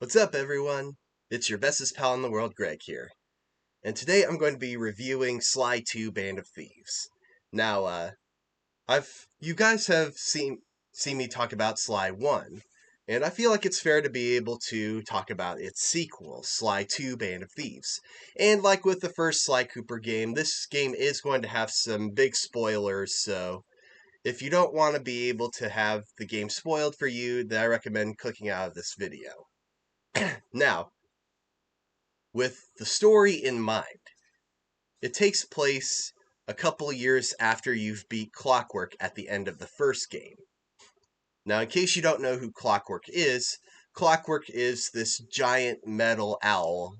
What's up, everyone? It's your bestest pal in the world, Greg here. And today I'm going to be reviewing Sly 2 Band of Thieves. Now, you guys have seen me talk about Sly 1, and I feel like it's fair to be able to talk about its sequel, Sly 2 Band of Thieves. And like with the first Sly Cooper game, this game is going to have some big spoilers, so if you don't want to be able to have the game spoiled for you, then I recommend clicking out of this video. Now, with the story in mind, it takes place a couple years after you've beat Clockwork at the end of the first game. Now, in case you don't know who Clockwork is this giant metal owl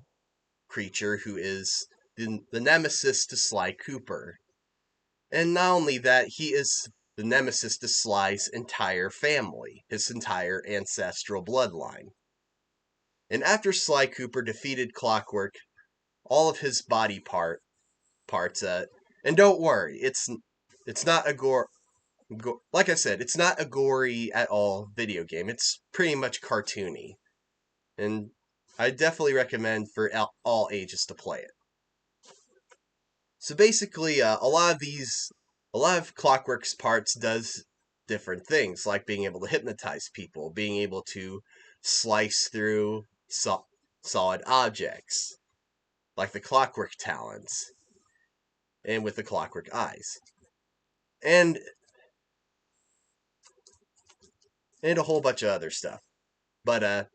creature who is the nemesis to Sly Cooper. And not only that, he is the nemesis to Sly's entire family, his entire ancestral bloodline. And after Sly Cooper defeated Clockwork, all of his body parts. And don't worry, it's not a like I said, it's not a gory at all video game. It's pretty much cartoony, and I definitely recommend for all ages to play it. So basically, a lot of Clockwork's parts does different things, like being able to hypnotize people, being able to slice through solid objects, like the Clockwork talons, and with the Clockwork eyes, and a whole bunch of other stuff. But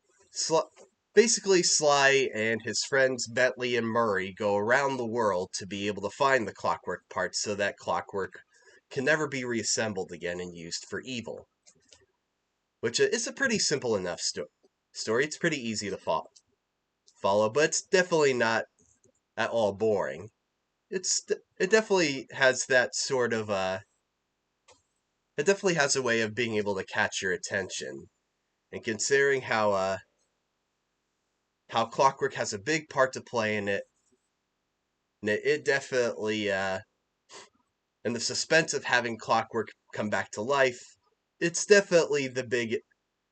basically, Sly and his friends Bentley and Murray go around the world to be able to find the Clockwork parts so that Clockwork can never be reassembled again and used for evil. Which is a pretty simple enough story. It's pretty easy to follow, but it's definitely not at all boring. It definitely has that sort of it definitely has a way of being able to catch your attention. And considering how Clockwork has a big part to play in it, and it definitely and the suspense of having Clockwork come back to life, it's definitely the big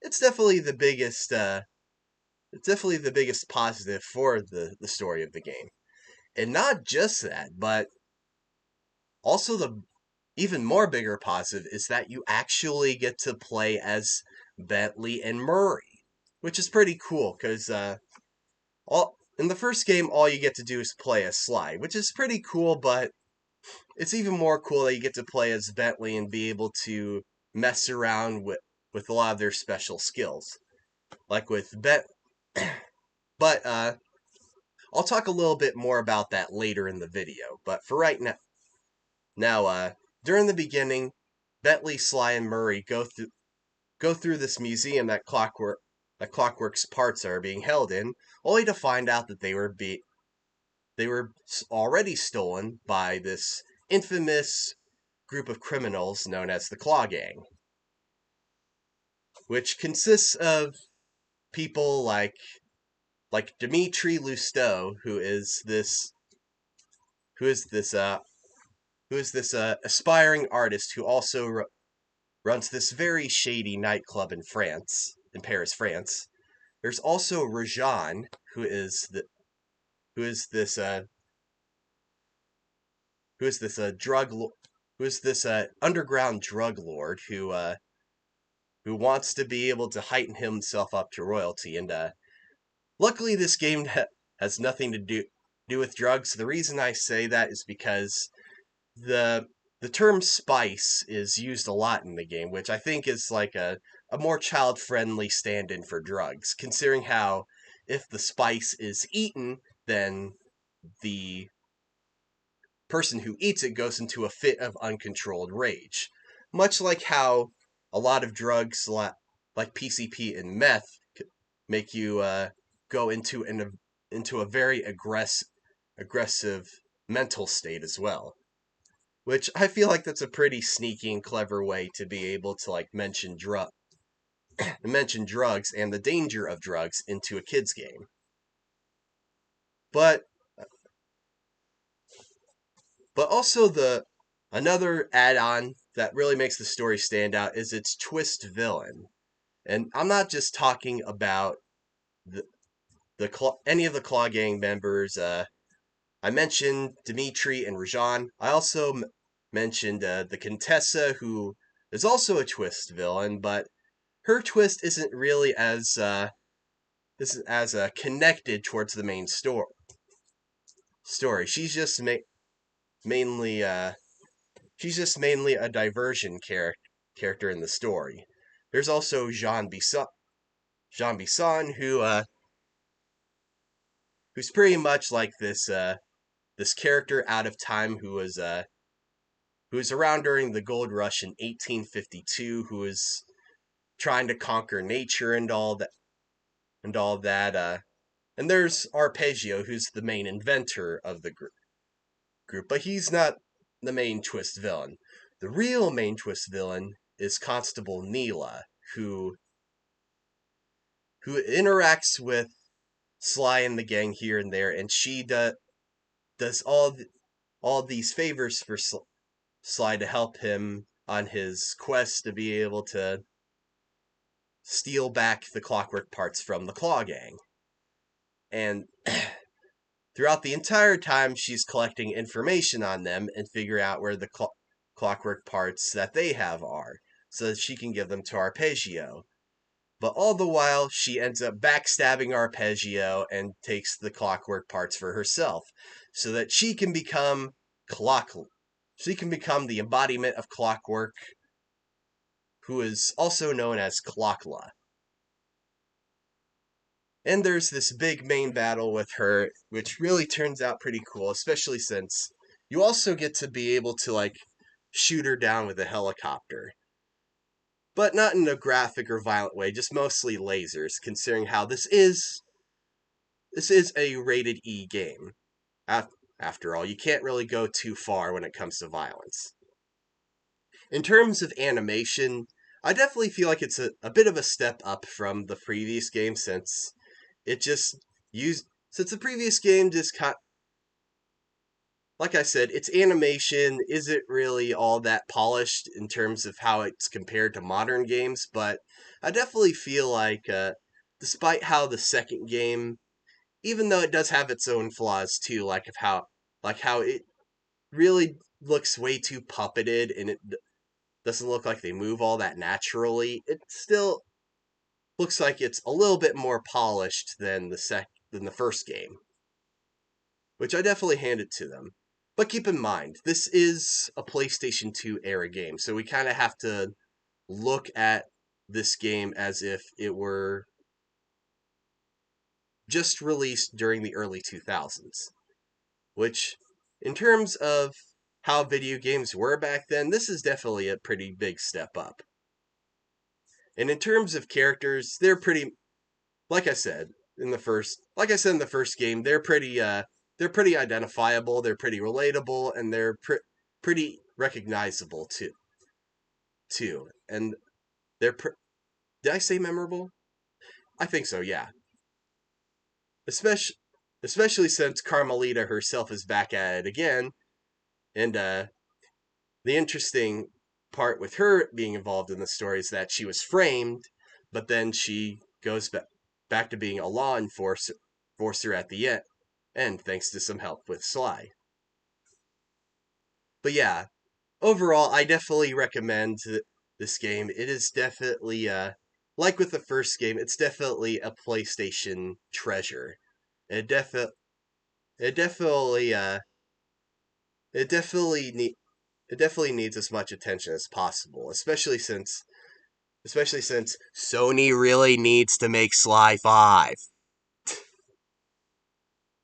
it's definitely the biggest it's definitely the biggest positive for the story of the game. And not just that, but also the even more bigger positive is that you actually get to play as Bentley and Murray, which is pretty cool because all in the first game all you get to do is play as Sly, which is pretty cool, but it's even more cool that you get to play as Bentley and be able to mess around with a lot of their special skills, like with but I'll talk a little bit more about that later in the video. But for right now, during the beginning, Bentley, Sly, and Murray go through this museum that Clockwork's parts are being held in, only to find out that they were already stolen by this infamous group of criminals known as the Claw Gang, which consists of people like Dimitri Lousteau, who is this aspiring artist who also runs this very shady nightclub in Paris, France. There's also Rajan, who is the who is this who is this drug who is this underground drug lord who wants to be able to heighten himself up to royalty. And luckily, this game has nothing to do with drugs. The reason I say that is because the the term spice is used a lot in the game, which I think is like a more child friendly stand in for drugs, considering how if the spice is eaten, then the person who eats it goes into a fit of uncontrolled rage. Much like how a lot of drugs like PCP and meth make you go into a very aggressive mental state as well. Which I feel like that's a pretty sneaky and clever way to be able to like mention drugs and the danger of drugs into a kids game. But also the another add-on that really makes the story stand out is its twist villain. And I'm not just talking about any of the Claw Gang members. I mentioned Dimitri and Rajan. I also mentioned the Contessa, who is also a twist villain, but her twist isn't as connected towards the main story. Mainly she's just mainly a diversion character in the story. There's also Jean Bisson, who's pretty much like this character out of time who was around during the gold rush in 1852, who was trying to conquer nature and all that. And there's Arpeggio, who's the main inventor of the group, but he's not the main twist villain. The real main twist villain is Constable Neela, who who interacts with Sly and the gang here and there, and she does all these favors for Sly to help him on his quest to be able to steal back the clockwork parts from the Claw Gang. And throughout the entire time, she's collecting information on them and figure out where the clockwork parts that they have are, so that she can give them to Arpeggio. But all the while, she ends up backstabbing Arpeggio and takes the clockwork parts for herself, so that she can become clock. She can become the embodiment of clockwork, who is also known as Clockla. And there's this big main battle with her, which really turns out pretty cool, especially since you also get to be able to, like, shoot her down with a helicopter. But not in a graphic or violent way, just mostly lasers, considering how this is a rated E game. After all, you can't really go too far when it comes to violence. In terms of animation, I definitely feel like it's a bit of a step up from the previous game, since the previous game just like I said, its animation isn't really all that polished in terms of how it's compared to modern games, but I definitely feel like, despite how the second game, even though it does have its own flaws too, like how it really looks way too puppeted and it doesn't look like they move all that naturally, it still looks like it's a little bit more polished than the first game, which I definitely handed to them. But keep in mind, this is a PlayStation 2 era game, so we kind of have to look at this game as if it were just released during the early 2000s, which, in terms of how video games were back then, this is definitely a pretty big step up. And in terms of characters, they're pretty, like I said in the first game, they're pretty identifiable, they're pretty relatable, and they're pretty recognizable too. And did I say memorable? I think so, yeah. Especially especially since Carmelita herself is back at it again, and the interesting part with her being involved in the story is that she was framed, but then she goes back to being a law enforcer at the end, thanks to some help with Sly. But yeah, overall, I definitely recommend this game. It is definitely, like with the first game, it's definitely a PlayStation treasure. It defi- it definitely, it definitely it definitely needs as much attention as possible, especially since Sony really needs to make Sly 5.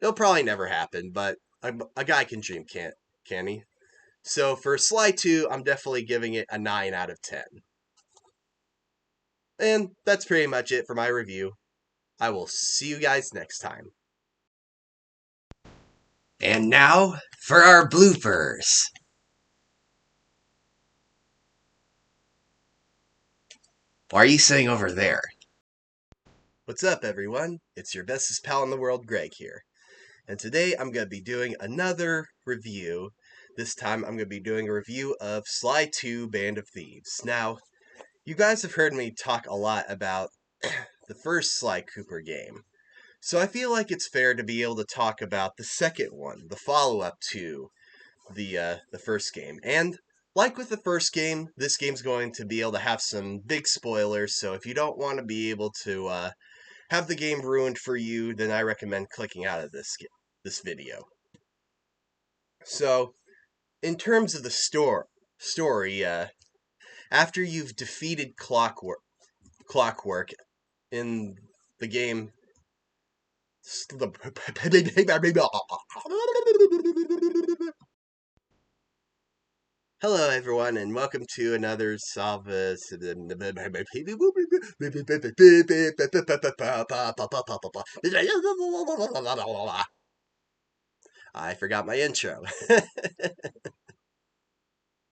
It'll probably never happen, but a guy can dream, can he? So for Sly 2, I'm definitely giving it a 9 out of 10. And that's pretty much it for my review. I will see you guys next time. And now for our bloopers. Why are you sitting over there? What's up, everyone? It's your bestest pal in the world, Greg here. And today I'm going to be doing another review. This time I'm going to be doing a review of Sly 2 Band of Thieves. Now, you guys have heard me talk a lot about the first Sly Cooper game. So I feel like it's fair to be able to talk about the second one, the follow-up to the first game. And like with the first game, this game's going to be able to have some big spoilers. So if you don't want to be able to have the game ruined for you, then I recommend clicking out of this video. So in terms of the story, after you've defeated Clockwork in the game. Hello, everyone, and welcome to another Salvus. I forgot my intro.